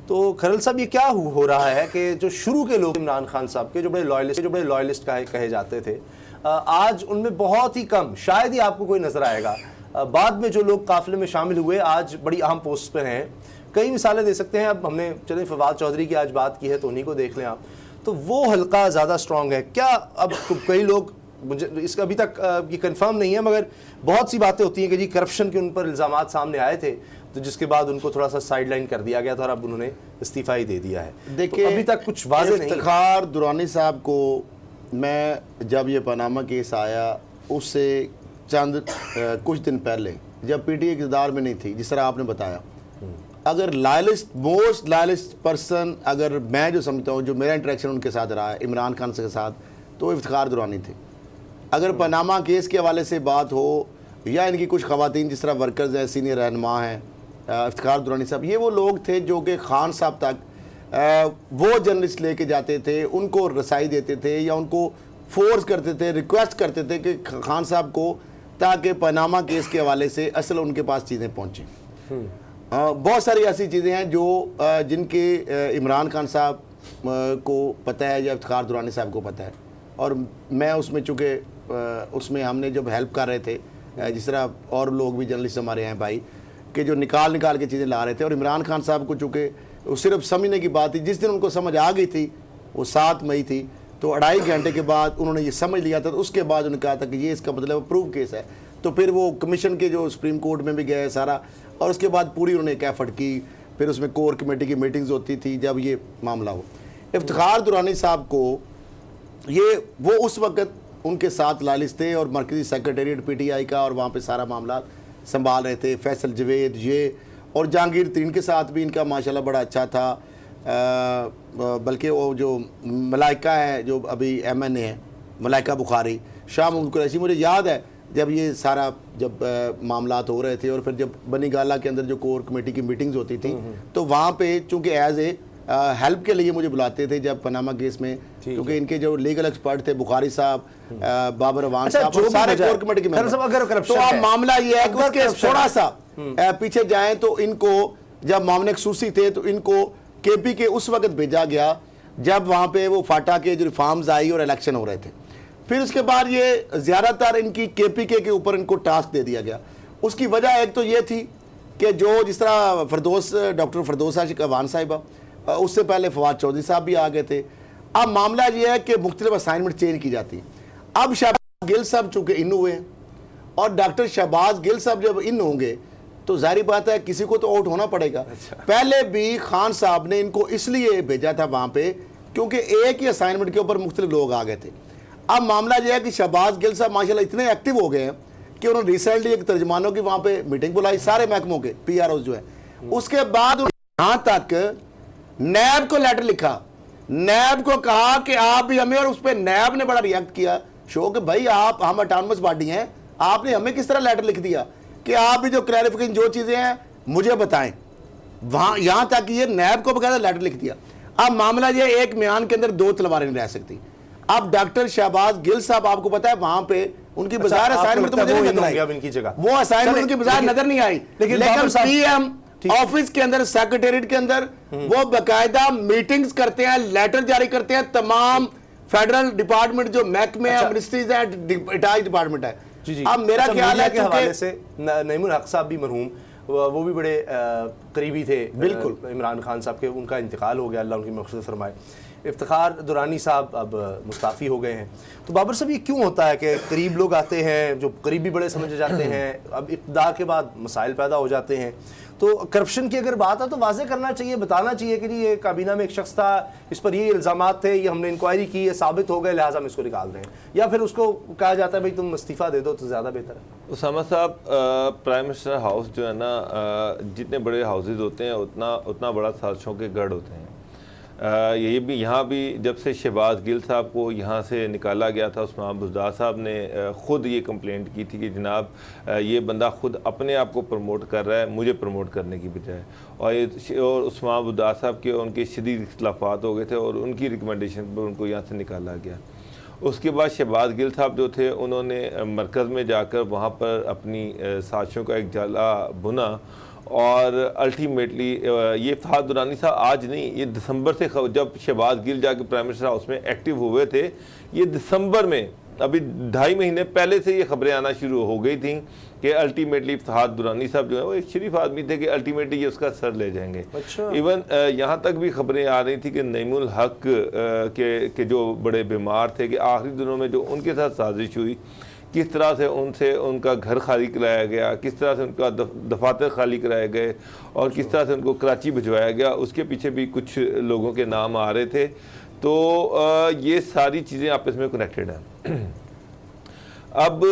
तो खरल साहब, ये क्या हो रहा है कि जो शुरू के लोग इमरान खान साहब के जो बड़े लॉयलिस्ट कहे जाते थे, आज उनमें बहुत ही कम, शायद ही आपको कोई नज़र आएगा। बाद में जो लोग काफ़िले में शामिल हुए आज बड़ी अहम पोस्ट पर हैं। कई मिसालें दे सकते हैं। अब हमने चले फवाद चौधरी की आज बात की है तो उन्हीं को देख लें आप, तो वो हल्का ज़्यादा स्ट्रॉन्ग है क्या? अब कई लोग, मुझे इसका अभी तक ये कंफर्म नहीं है, मगर बहुत सी बातें होती हैं कि जी करप्शन के उन पर इल्ज़ामात सामने आए थे, तो जिसके बाद उनको थोड़ा सा साइडलाइन कर दिया गया था और अब उन्होंने इस्तीफ़ा ही दे दिया है। देखिए तो अभी तक कुछ वाज़ेह नहीं है। इफ्तिखार दुरानी साहब को मैं जब ये पनामा केस आया उससे चंद कुछ दिन पहले, जब पीटीआई इक़्तिदार में नहीं थी, जिस तरह आपने बताया, अगर लॉयलिस्ट, मोस्ट लॉयलिस्ट पर्सन, अगर मैं जो समझता हूँ, जो मेरा इंटरेक्शन उनके साथ रहा है इमरान खान के साथ, तो इफ्तिखार दुरानी थे। अगर पनामा केस के हवाले से बात हो या इनकी कुछ ख़वातीन जिस तरह वर्कर्स हैं, सीनियर रहनुमा हैं, इफ्तिखार दुरानी साहब, ये वो लोग थे जो कि खान साहब तक वो जर्नलिस्ट लेके जाते थे, उनको रसाई देते थे या उनको फोर्स करते थे, रिक्वेस्ट करते थे कि खान साहब को, ताकि पनामा केस के हवाले से असल उनके पास चीज़ें पहुँचें। बहुत सारी ऐसी चीज़ें हैं जो जिनके इमरान खान साहब को पता है या इफ्तिखार दुरानी साहब को पता है, और मैं उसमें चूँकि उसमें हमने जब हेल्प कर रहे थे, जिस तरह और लोग भी जर्नलिस्ट हमारे हैं भाई, कि जो निकाल के चीज़ें ला रहे थे, और इमरान खान साहब को चूँकि वो सिर्फ समझने की बात थी, जिस दिन उनको समझ आ गई थी वो 7 मई थी, तो 2.5 घंटे के बाद उन्होंने ये समझ लिया था। तो उसके बाद उन्होंने कहा था कि ये इसका मतलब प्रूव केस है, तो फिर वो कमीशन के जो सुप्रीम कोर्ट में भी गए सारा, और उसके बाद पूरी उन्होंने एक एफर्ट की, फिर उसमें कोर कमेटी की मीटिंग्स होती थी जब ये मामला हो। इफ्तिखार दुरानी साहब को ये वो उस वक्त उनके साथ लालिस थे और मरकज़ी सेक्रेटेरिएट पीटीआई का, और वहाँ पे सारा मामला संभाल रहे थे। फैसल जवेद ये और जहांगीर तरीन के साथ भी इनका माशाल्लाह बड़ा अच्छा था। बल्कि वो जो मलाइका है जो अभी MNA है, मलाइका बुखारी, शाह महमूद कुरैशी, मुझे याद है जब ये सारा जब मामलात हो रहे थे और फिर जब बनी गाला के अंदर जो कोर कमेटी की मीटिंग्स होती थी, तो वहाँ पे चूँकि एज ए हेल्प के लिए मुझे बुलाते थे जब पनामा केस में, क्योंकि इनके जो लीगल एक्सपर्ट थे बुखारी साहब, बाबर अवान साहब, और सारे कोर कमेटी के मेंबर। तो अब मामला ये है कि उसके थोड़ा सा पीछे जाएं तो इनको जब मामले खसूसी थे तो इनको KP के उस वक्त भेजा गया जब वहाँ पे वो फाटा के जो रिफॉर्म्स आई और इलेक्शन हो रहे थे। फिर उसके बाद ये ज़्यादातर इनकी KPK के ऊपर इनको टास्क दे दिया गया। उसकी वजह एक तो ये थी कि जो जिस तरह डॉक्टर फरदौस आशिक अवान साहिबा, उससे पहले फवाद चौधरी साहब भी आ गए थे। अब मामला ये है कि मुख्तलिफ असाइनमेंट चेंज की जाती। अब शहबाज गिल साहब चूँकि इन हुए हैं, और डॉक्टर शहबाज गिल साहब जब इन होंगे तो जाहिर बात है किसी को तो आउट होना पड़ेगा। पहले भी खान साहब ने इनको इसलिए भेजा था वहां पे क्योंकि एक ही असाइनमेंट के ऊपर मुख्तलिफ लोग आ गए थे। अब मामला यह है कि शहबाज गिल साहब माशाल्लाह इतने एक्टिव हो गए हैं कि उन्होंने रिसेंटली एक तर्जमानों की वहां पे मीटिंग बुलाई, सारे महकमों के PROs जो है। उसके बाद यहां तक नैब को लेटर लिखा, नैब को कहा कि आप भी हमें, और उस पर नैब ने बड़ा रिएक्ट किया शो कि भाई आप, हम ऑटोनमस बॉडी हैं, आपने हमें किस तरह लेटर लिख दिया कि आप भी जो क्लैरिफिकेशन जो चीजें हैं मुझे बताएं। वहां यहां तक कि ये नैब को बकायदा लेटर लिख दिया। अब मामला ये, एक म्यान के अंदर दो तलवारें नहीं रह सकती। अब डॉक्टर शहबाज गिल साहब, आपको पता है वहां पे उनकी बाजार असाइनमेंट तो मुझे नहीं नजर आई, इनकी जगह वो असाइनमेंट उनकी बाजार नजर नहीं आई, लेकिन PM ऑफिस के अंदर, सेक्रेटेरिएट के अंदर वो बकायदा मीटिंग्स करते हैं, लेटर जारी करते हैं तमाम फेडरल डिपार्टमेंट जो महकमे हैं, मिनिस्ट्रीज हैं, अटैच डिपार्टमेंट है। जी। अब मेरा ख्याल है के हवाले से नईमुल हक साहब भी मरहूम, वो भी बड़े करीबी थे बिल्कुल इमरान खान साहब के, उनका इंतकाल हो गया, अल्लाह उनकी मग़फ़िरत फरमाए। इफ्तिखार दुरानी साहब अब मुस्ताफ़ी हो गए हैं। तो बाबर साहब ये क्यों होता है कि करीब लोग आते हैं जो करीबी बड़े समझे जाते हैं, अब इक़्तिदार के बाद मसाइल पैदा हो जाते हैं। तो करप्शन की अगर बात है तो वाज़े करना चाहिए, बताना चाहिए कि ये काबीना में एक शख्स था, इस पर ये इल्ज़ामात थे, ये हमने इंक्वायरी की, ये साबित हो गए, लिहाजा हम इसको निकाल रहे हैं, या फिर उसको कहा जाता है भाई तुम इस्तीफ़ा दे दो तो ज़्यादा बेहतर है। उसामा साहब, प्राइम मिनिस्टर हाउस जो है ना, जितने बड़े हाउसेज होते हैं उतना बड़ा साजिशों के गढ़ होते हैं। ये भी यहाँ भी जब से शहबाज गिल साहब को यहाँ से निकाला गया था, उस्मान बुज़दार साहब ने ख़ुद ये कंप्लेंट की थी कि जनाब ये बंदा ख़ुद अपने आप को प्रमोट कर रहा है, मुझे प्रमोट करने की बजाय। और उस्मान बुज़दार साहब के उनके शदीद इख्तिलाफ़ात हो गए थे और उनकी रिकमेंडेशन पर उनको यहाँ से निकाला गया। उसके बाद शहबाज गिल साहब जो थे, उन्होंने मरकज़ में जाकर वहाँ पर अपनी साजिशों का एक जाला बुना और अल्टीमेटली ये इफ्तिखार दुरानी साहब आज नहीं, ये दिसंबर से, जब शहबाज गिल जाके प्राइम मिनिस्टर हाउस में एक्टिव हुए थे, ये दिसंबर में, अभी 2.5 महीने पहले से ये खबरें आना शुरू हो गई थी कि अल्टीमेटली इफ्तिखार दुरानी साहब जो है वो एक शरीफ आदमी थे कि अल्टीमेटली ये उसका सर ले जाएंगे। अच्छा। इवन यहाँ तक भी खबरें आ रही थी कि नईमुल हक के जो बड़े बीमार थे, कि आखिरी दिनों में जो उनके साथ साजिश हुई, किस तरह से उनसे उनका घर खाली कराया गया, किस तरह से उनका दफातर खाली कराए गए और किस तरह से उनको कराची भिजवाया गया, उसके पीछे भी कुछ लोगों के नाम आ रहे थे। तो ये सारी चीज़ें आपस में कनेक्टेड हैं। अब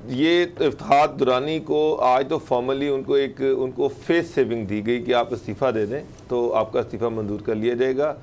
ये इफ्तिखार दुरानी को आज तो फॉर्मली उनको फेस सेविंग दी गई कि आप इस्तीफ़ा दे दें तो आपका इस्तीफ़ा मंजूर कर लिया जाएगा।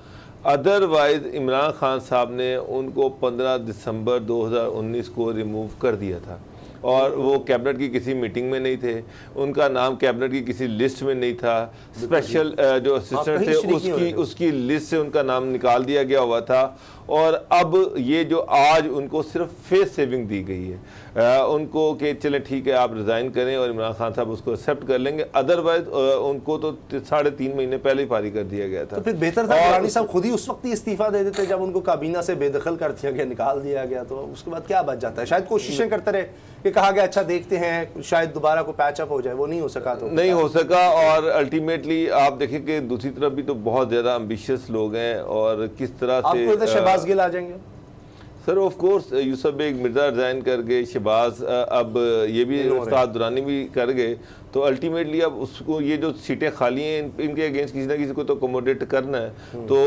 अदरवाइज़ इमरान खान साहब ने उनको 15 दिसंबर 2019 को रिमूव कर दिया था और वो कैबिनेट की किसी मीटिंग में नहीं थे, उनका नाम कैबिनेट की किसी लिस्ट में नहीं था। स्पेशल जो असिस्टेंट थे उसकी लिस्ट से उनका नाम निकाल दिया गया हुआ था। और अब ये जो आज उनको सिर्फ फेस सेविंग दी गई है उनको कि चलें ठीक है आप रिज़ाइन करें और इमरान खान साहब उसको एक्सेप्ट कर लेंगे, अदरवाइज उनको तो 3.5 महीने पहले ही फारिग कर दिया गया था। तो फिर बेहतर था दुरानी साहब खुद ही उस वक्त ही इस्तीफा दे देते जब उनको काबीना से बेदखल कर दिया गया, निकाल दिया गया, तो उसके बाद क्या बच जाता है। शायद कोशिशें करते रहे कि कहा गया अच्छा देखते हैं शायद दोबारा को पैचअप हो जाए, वो नहीं हो सका, तो नहीं हो सका। और अल्टीमेटली आप देखें कि दूसरी तरफ भी तो बहुत ज़्यादा एम्बिशियस लोग हैं और किस तरह से शहबाज गिल आ जाएंगे। Sir of course Yusuf Baig Mirza resign कर गए, शहबाज अब ये भी इफ्तिखार दुरानी भी कर गए, तो अल्टीमेटली अब उसको ये जो सीटें खाली हैं इनके अगेंस्ट किसी ना किसी को तो अकोमोडेट करना है। तो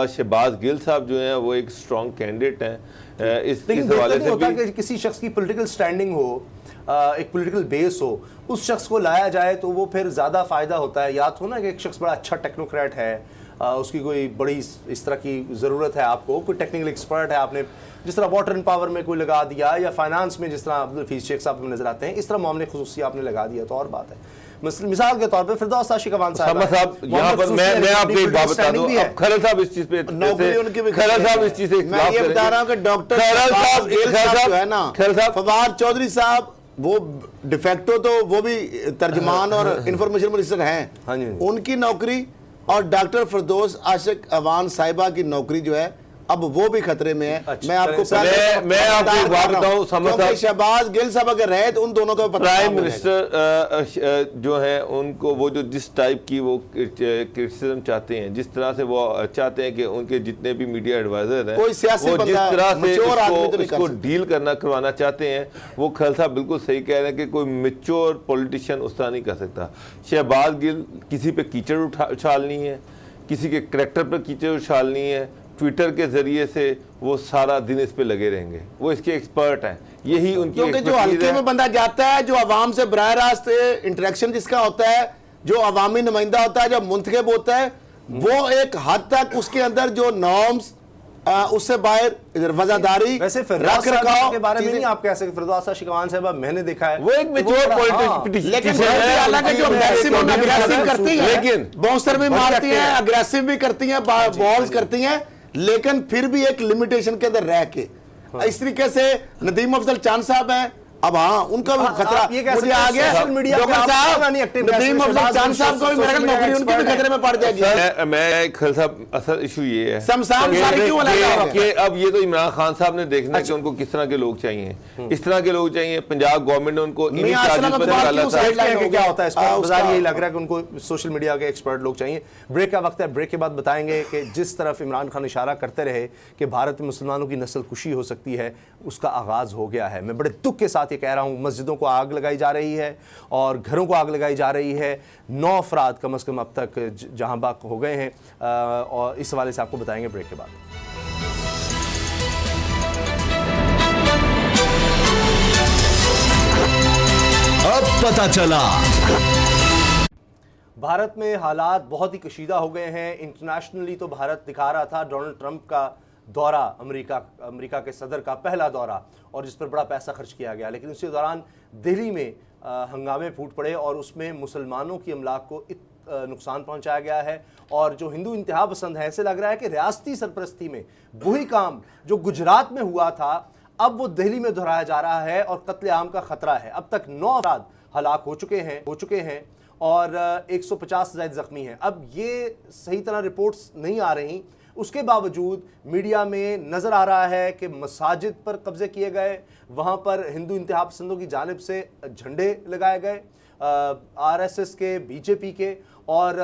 शहबाज गिल साहब जो हैं वो एक स्ट्रॉन्ग कैंडिडेट हैं। इस हवाले से होता कि किसी शख्स की पॉलिटिकल स्टैंडिंग हो, एक पॉलिटिकल बेस हो, उस शख्स को लाया जाए तो वो फिर ज़्यादा फ़ायदा होता है। याद हो ना कि एक शख्स बड़ा अच्छा टेक्नोक्रेट है, उसकी कोई बड़ी इस तरह की ज़रूरत है, आपको कोई टेक्निकल एक्सपर्ट है, आपने जिस तरह वाटर एंड पावर में कोई लगा दिया या फाइनेंस में जिस तरह अब्दुल हफीज़ शेख साहब नजर आते हैं, इस तरह मामले खुसूसी आपने लगा दिया तो और बात है। मिसाल के तौर पे फिरदौस आशिक अवान साहब यहाँ पर मैं आपको एक बात बता दूं, अब खैरल साहब इस चीज पे खैरल साहब इस चीज से मैं ये बता रहा हूं कि डॉक्टर साहब है ना, खैरल साहब फवाद चौधरी साहब वो डिफेक्टो तो वो भी तर्जमान और इंफॉर्मेशन मिनिस्टर हैं, उनकी नौकरी और डॉक्टर फिरदौस आशिक अवान साहिबा की नौकरी जो है अब वो भी खतरे में है। अच्छा, मैं आपको मैं आपको एक बात बताऊं, समझ साहब, शहबाज गिल साहब अगर रहे तो उन दोनों का प्राइम मिनिस्टर जो है उनको वो जो जिस टाइप की वो क्रिटिसिज्म चाहते हैं, जिस तरह से वो चाहते हैं कि उनके जितने भी मीडिया एडवाइजर हैं कोई सियासी वो जिस तरह से इसको तो डील करवाना चाहते हैं, वो खैल साहब बिल्कुल सही कह रहे हैं कि कोई मैच्योर पॉलिटिशियन उस तरह नहीं कर सकता। शहबाज गिल किसी पे कीचड़ उछालनी है, किसी के करैक्टर पर कीचड़ उछालनी है, ट्विटर के जरिए से वो सारा दिन इस पे लगे रहेंगे, वो इसके एक्सपर्ट हैं, यही उनकी क्योंकि जो हल्के में बंदा जाता है, जो आवाम से बराह रास्त इंटरेक्शन जिसका होता है, जो अवामी नुमाइंदा होता है, जो मुंतखब होता है, वो एक हद तक उसके अंदर जो नॉर्म्स उससे बाहर वजादारी वैसे रख रखाव के बारे में नहीं आप कह सकते। फिरदौसा शिकवान साहब मैंने देखा है वो एक मैच्योर पॉलिटिशियन, लेकिन हालांकि जो अग्रेसिव करती है, लेकिन बाउंसर भी मारती है, अग्रेसिव भी करती है, बॉल्स करती हैं, लेकिन फिर भी एक लिमिटेशन के अंदर रह के। इस तरीके से नदीम अफजल चांद साहब हैं, अब हाँ उनका भी खतरा मुझे आ गया। डॉक्टर साहब नदीम अफजल चांद साहब को भी मेरे ख्याल नौकरी उनकी भी खतरे में पड़ जाएगी। मैं खैल साहब असल इशू ये है कि अब ये तो इमरान खान साहब ने देखना है कि उनको किस तरह के लोग चाहिए, इस तरह के लोग चाहिए। पंजाब गवर्नमेंट ने उनको क्या होता है बाजार, यही लग रहा है कि उनको सोशल मीडिया के एक्सपर्ट लोग चाहिए। ब्रेक का वक्त है, ब्रेक के बाद बताएंगे कि जिस तरफ इमरान खान इशारा करते रहे कि भारत में मुसलमानों की नस्ल कुशी हो सकती है, उसका आगाज हो गया है। मैं बड़े दुख के साथ ये कह रहा हूं, मस्जिदों को आग लगाई जा रही है और घरों को आग लगाई जा रही है। 9 अफराद कम से कम अब तक जहां बाग हो गए हैं, और इस हवाले से आपको बताएंगे ब्रेक के बाद। अब पता चला। भारत में हालात बहुत ही कशीदा हो गए हैं। इंटरनेशनली तो भारत दिखा रहा था डोनाल्ड ट्रंप का दौरा, अमेरिका के सदर का पहला दौरा, और जिस पर बड़ा पैसा खर्च किया गया, लेकिन उसी दौरान दिल्ली में हंगामे फूट पड़े और उसमें मुसलमानों की अमलाक को नुकसान पहुंचाया गया है। और जो हिंदू इंतहा पसंद है, ऐसे लग रहा है कि रियासती सरपरस्ती में वही काम जो गुजरात में हुआ था अब वो दिल्ली में दोहराया जा रहा है और कत्ले आम का खतरा है। अब तक 9 अफराद हलाक हो चुके हैं और 150 से ज़्यादा जख्मी हैं। अब ये सही तरह रिपोर्ट्स नहीं आ रही, उसके बावजूद मीडिया में नज़र आ रहा है कि मसाजिद पर कब्जे किए गए, वहाँ पर हिंदू इंतहा पसंदों की जानिब से झंडे लगाए गए, आरएसएस के, बीजेपी के, और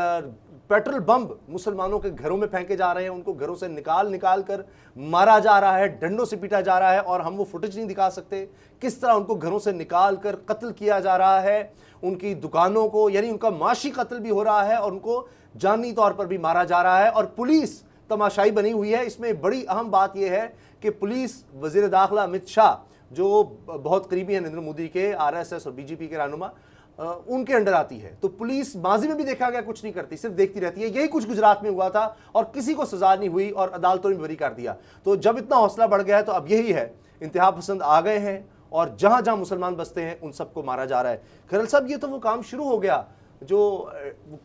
पेट्रोल बम मुसलमानों के घरों में फेंके जा रहे हैं, उनको घरों से निकाल कर मारा जा रहा है, डंडों से पीटा जा रहा है। और हम वो फुटेज नहीं दिखा सकते किस तरह उनको घरों से निकाल कर कत्ल किया जा रहा है, उनकी दुकानों को, यानी उनका माशी कत्ल भी हो रहा है और उनको जानी तौर पर भी मारा जा रहा है। और पुलिस तमाशाई बनी हुई है। इसमें बड़ी अहम बात यह है कि पुलिस वजीर दाखिला अमित शाह, जो बहुत करीबी है नरेंद्र मोदी के, आरएसएस और बीजेपी के रहनुमा, उनके अंडर आती है। तो पुलिस माजी में भी देखा गया कुछ नहीं करती, सिर्फ देखती रहती है। यही कुछ गुजरात में हुआ था और किसी को सजा नहीं हुई और अदालतों ने बरी कर दिया। तो जब इतना हौसला बढ़ गया है तो अब यही है, इंतहा पसंद आ गए हैं और जहां जहां मुसलमान बसते हैं उन सबको मारा जा रहा है। खरल साहब, ये तो वो काम शुरू हो गया जो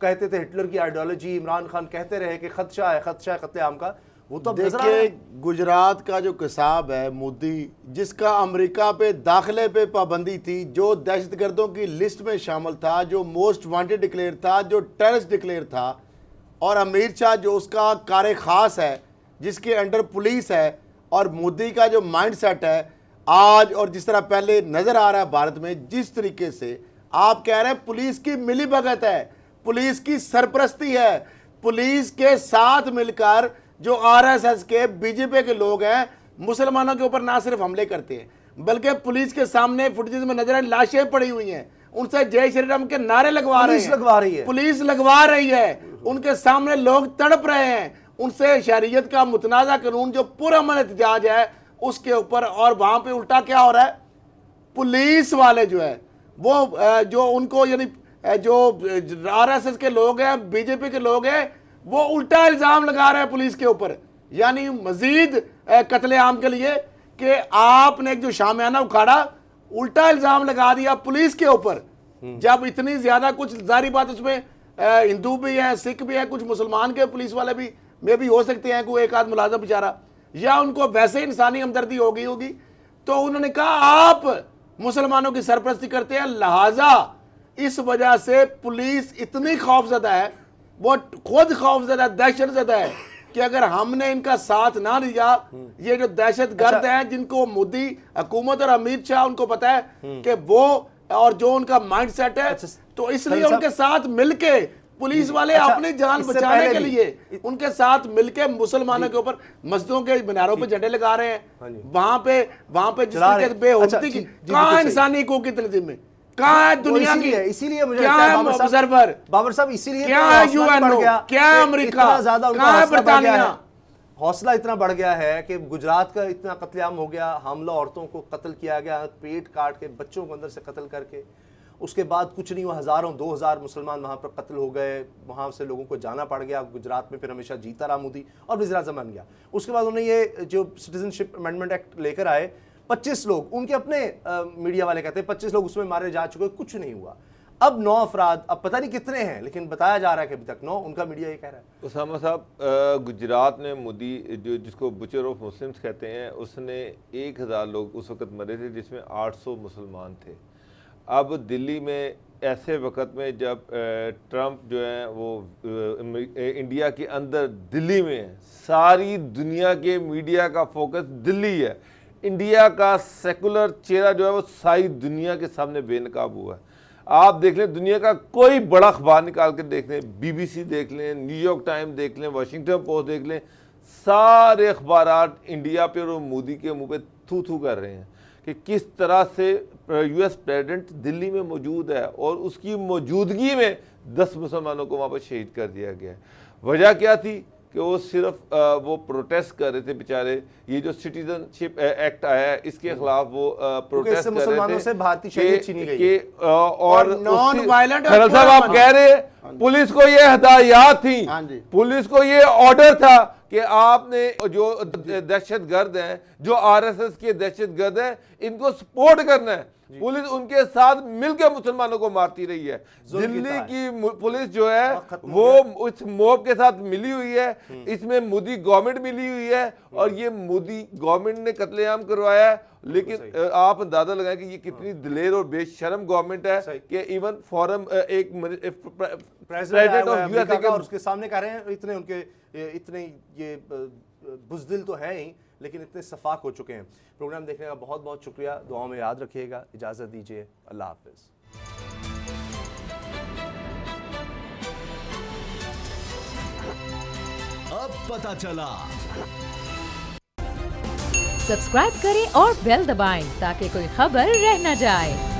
कहते थे हिटलर की आइडियोलॉजी, इमरान खान कहते रहे कि खदशा है कत्लेआम का, वो तो देखिए गुजरात का जो किसाब है मोदी, जिसका अमेरिका पे दाखिले पे पाबंदी थी, जो दहशतगर्दों की लिस्ट में शामिल था, जो मोस्ट वांटेड डिक्लेयर था, जो टेररिस्ट डिक्लेयर था, और अमीर शाह जो उसका कार खास है, जिसके अंडर पुलिस है, और मोदी का जो माइंड सेट है आज और जिस तरह पहले नजर आ रहा है भारत में, जिस तरीके से आप कह रहे हैं पुलिस की मिली भगत है, पुलिस की सरपरस्ती है, पुलिस के साथ मिलकर जो आरएसएस के, बीजेपी के लोग हैं, मुसलमानों के ऊपर ना सिर्फ हमले करते हैं बल्कि पुलिस के सामने फुटेज में नजर लाशें पड़ी हुई हैं, उनसे जय श्री राम के नारे लगवा रही है, पुलिस लगवा रही है, उनके सामने लोग तड़प रहे हैं, उनसे शरीयत का मुतनाज़ा कानून जो पुरअमन एहतजाज है उसके ऊपर, और वहां पे उल्टा क्या हो रहा है, पुलिस वाले जो है वो जो उनको, यानी जो आरएसएस के लोग हैं, बीजेपी के लोग हैं, वो उल्टा इल्जाम लगा रहे हैं पुलिस के ऊपर, यानी मजीद कत्लेआम के लिए कि आपने एक जो शामियाना उखाड़ा, उल्टा इल्जाम लगा दिया पुलिस के ऊपर। जब इतनी ज्यादा, कुछ जारी बात उसमें हिंदू भी हैं, सिख भी हैं, कुछ मुसलमान के पुलिस वाले भी में भी हो सकते हैं, कोई एक आध मुलाजम बेचारा, या उनको वैसे इंसानी हमदर्दी हो गई होगी, तो उन्होंने कहा आप मुसलमानों की सरपरस्ती करते हैं, लिहाजा इस वजह से पुलिस इतनी खौफजदा है, वो खुद खौफजदा, दहशतजदा है, कि अगर हमने इनका साथ ना दिया, ये जो दहशतगर्द हैं जिनको मोदी हुकूमत और अमित शाह उनको पता है कि वो और जो उनका माइंडसेट है, तो इसलिए उनके साथ मिलके पुलिस वाले अपनी जान बचाने के लिए उनके साथ मिलके मुसलमानों के ऊपर मस्जिदों के मीनारों पे झंडे लगा रहे हैं। वहां पे जिस तरीके से बेहोदगी की कहां इंसानी को कितने दिन में कहां है दुनिया की, इसीलिए मुझे क्या है ऑब्जर्वर, बाबर साहब, इसीलिए क्या है यूएनओ, क्या है अमेरिका, कहां है बरतानिया। हौसला इतना बढ़ गया है कि गुजरात का इतना कत्लेआम हो गया, हमला, औरतों को कत्ल किया गया, पेट काट के, बच्चों को अंदर से कत्ल करके, उसके बाद कुछ नहीं हुआ, हजारों 2000 मुसलमान वहां पर कत्ल हो गए, वहां से लोगों को जाना पड़ गया। गुजरात में फिर हमेशा जीता रहा मोदी और वज़ीर आज़म बन गया। उसके बाद उन्होंने ये जो सिटीजनशिप अमेंडमेंट एक्ट लेकर आए, 25 लोग, उनके अपने मीडिया वाले कहते हैं 25 लोग उसमें मारे जा चुके, कुछ नहीं हुआ। अब 9 अफराद, अब पता नहीं कितने हैं, लेकिन बताया जा रहा है कि अभी तक 9, उनका मीडिया ये कह रहा है। उसामा साहब, गुजरात में मोदी जो जिसको बुचर ऑफ मुस्लिम्स कहते हैं, उसने 1000 लोग उस वक्त मरे थे, जिसमें 800 मुसलमान थे। अब दिल्ली में ऐसे वक्त में जब ट्रंप जो है वो इंडिया के अंदर दिल्ली में है, सारी दुनिया के मीडिया का फोकस दिल्ली है, इंडिया का सेकुलर चेहरा जो है वो सारी दुनिया के सामने बेनकाब हुआ है। आप देख लें, दुनिया का कोई बड़ा अखबार निकाल के देख लें, BBC देख लें, न्यूयॉर्क टाइम देख लें, वाशिंगटन पोस्ट देख लें, सारे अखबार इंडिया पे और मोदी के मुंह पे थू थू कर रहे हैं कि किस तरह से US प्रेसिडेंट दिल्ली में मौजूद है और उसकी मौजूदगी में 10 मुसलमानों को वहाँ पर शहीद कर दिया गया है। वजह क्या थी कि वो सिर्फ वो प्रोटेस्ट कर रहे थे बेचारे, ये जो सिटीजनशिप एक्ट आया है इसके खिलाफ वो प्रोटेस्ट कर रहे थे से भारतीय शरीयत छीनी गई कि और नॉन वायलेंट खैर साहब आप कह रहे पुलिस को ये हिदायत थी, पुलिस को ये ऑर्डर था कि आपने जो दहशतगर्द हैं, जो RSS के दहशतगर्द हैं, इनको सपोर्ट करना है। पुलिस उनके साथ मिलकर मुसलमानों को मारती रही है। दिल्ली की पुलिस जो है वो उस मॉब के साथ मिली हुई है, इसमें मोदी गवर्नमेंट मिली हुई है और ये मोदी गवर्नमेंट ने कत्लेआम करवाया है। लेकिन आप अंदाजा लगाएं कि ये कितनी दिलेर और बेशर्म गवर्नमेंट है कि इवन फॉरम एक प्रेसिडेंट ऑफ यूएस और उसके सामने कह रहे हैं इतने ये बुज़दिल तो है ही, लेकिन इतने सफाक हो चुके हैं। प्रोग्राम देखने का बहुत बहुत शुक्रिया, दुआओं में याद रखिएगा। इजाज़त दीजिए, अल्लाह हाफिज़। अब पता चला। सब्सक्राइब करें और बेल दबाएं ताकि कोई खबर रह न जाए।